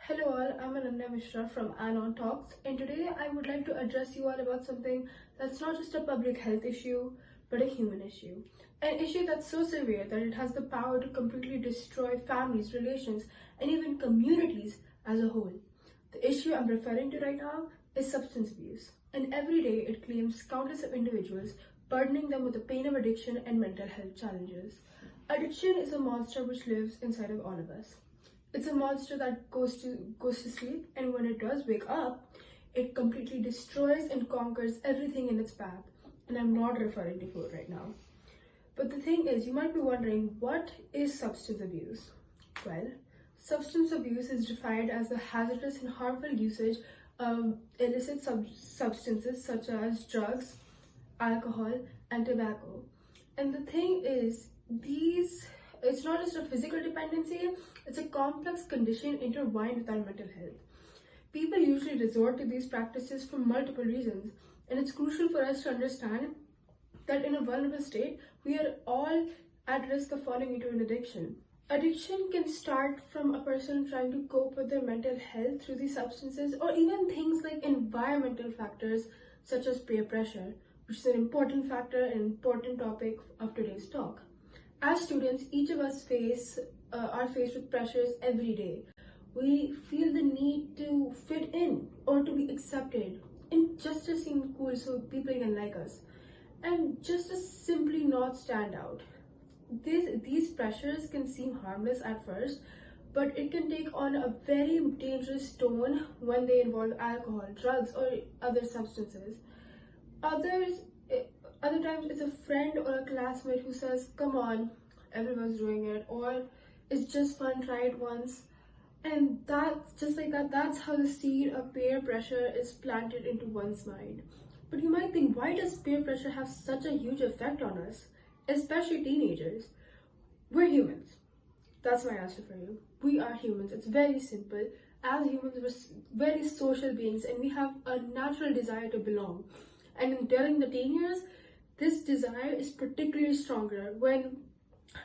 Hello all, I'm Ananya Mishra from ANON Talks, and today I would like to address you all about something that's not just a public health issue, but a human issue. An issue that's so severe that it has the power to completely destroy families, relations, and even communities as a whole. The issue I'm referring to right now is substance abuse, and every day it claims countless of individuals, burdening them with the pain of addiction and mental health challenges. Addiction is a monster which lives inside of all of us. It's a monster that goes to sleep, and when it does wake up, it completely destroys and conquers everything in its path. And I'm not referring to food right now. But the thing is, you might be wondering, what is substance abuse? Well, substance abuse is defined as the hazardous and harmful usage of illicit substances such as drugs, alcohol, and tobacco. And the thing is, it's not just a physical dependency, it's a complex condition intertwined with our mental health. People usually resort to these practices for multiple reasons, and it's crucial for us to understand that in a vulnerable state, we are all at risk of falling into an addiction. Addiction can start from a person trying to cope with their mental health through these substances, or even things like environmental factors such as peer pressure, which is an important factor and important topic of today's talk. As students, each of us are faced with pressures every day. We feel the need to fit in or to be accepted and just to seem cool so people can like us, and just to simply not stand out. These pressures can seem harmless at first, but it can take on a very dangerous tone when they involve alcohol, drugs, or other substances. Other times it's a friend or a classmate who says, "Come on, everyone's doing it," or "It's just fun, try it once." And that's just like that, that's how the seed of peer pressure is planted into one's mind. But you might think, why does peer pressure have such a huge effect on us, especially teenagers? We're humans. That's my answer for you. We are humans. It's very simple. As humans, we're very social beings, and we have a natural desire to belong. And during the teen years, this desire is particularly stronger. When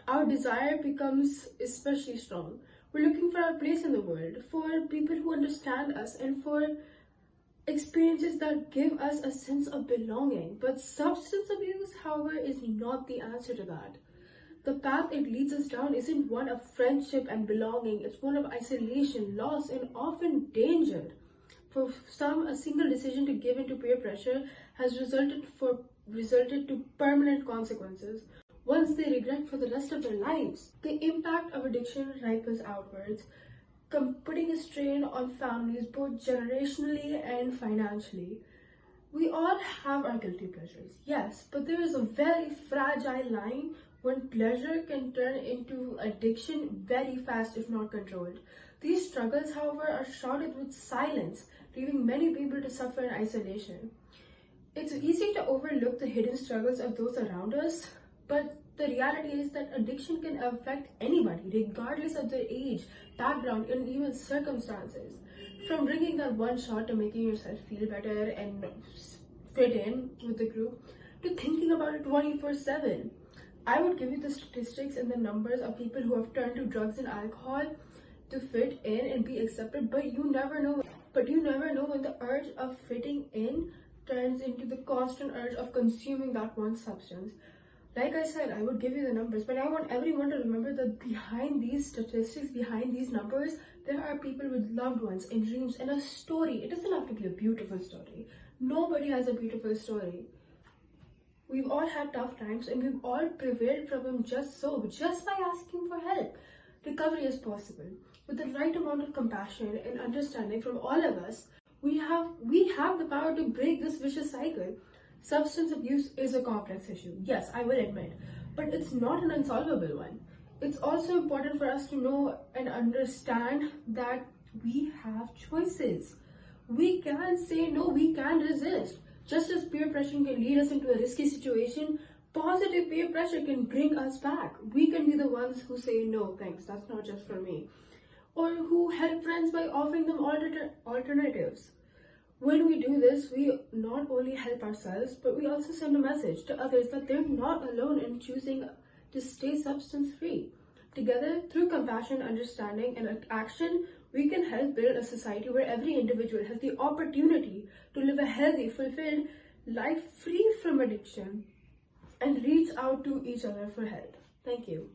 our desire becomes especially strong, we're looking for our place in the world, for people who understand us, and for experiences that give us a sense of belonging. But substance abuse, however, is not the answer to that. The path it leads us down isn't one of friendship and belonging, it's one of isolation, loss, and often danger. For some, a single decision to give into peer pressure has resulted to permanent consequences, ones they regret for the rest of their lives. The impact of addiction ripens outwards, putting a strain on families both generationally and financially. We all have our guilty pleasures, yes, but there is a very fragile line when pleasure can turn into addiction very fast if not controlled. These struggles, however, are shrouded with silence, leaving many people to suffer in isolation. It's easy to overlook the hidden struggles of those around us, but the reality is that addiction can affect anybody, regardless of their age, background, and even circumstances. From drinking that one shot to making yourself feel better and fit in with the group, to thinking about it 24/7. I would give you the statistics and the numbers of people who have turned to drugs and alcohol to fit in and be accepted, but you never know. When the urge of fitting in turns into the constant urge of consuming that one substance. Like I said, I would give you the numbers, but I want everyone to remember that behind these statistics, behind these numbers, there are people with loved ones and dreams and a story. It doesn't have to be a beautiful story. Nobody has a beautiful story. We've all had tough times, and we've all prevailed from them just by asking for help. Recovery is possible. With the right amount of compassion and understanding from all of us, we have the power to break this vicious cycle. Substance abuse is a complex issue, yes, I will admit, but it's not an unsolvable one. It's also important for us to know and understand that we have choices. We can say no, we can resist. Just as peer pressure can lead us into a risky situation, positive peer pressure can bring us back. We can be the ones who say, "No, thanks, that's not just for me," or who help friends by offering them alternatives. When we do this, we not only help ourselves, but we also send a message to others that they're not alone in choosing to stay substance free. Together, through compassion, understanding, and action, we can help build a society where every individual has the opportunity to live a healthy, fulfilled life free from addiction and reach out to each other for help. Thank you.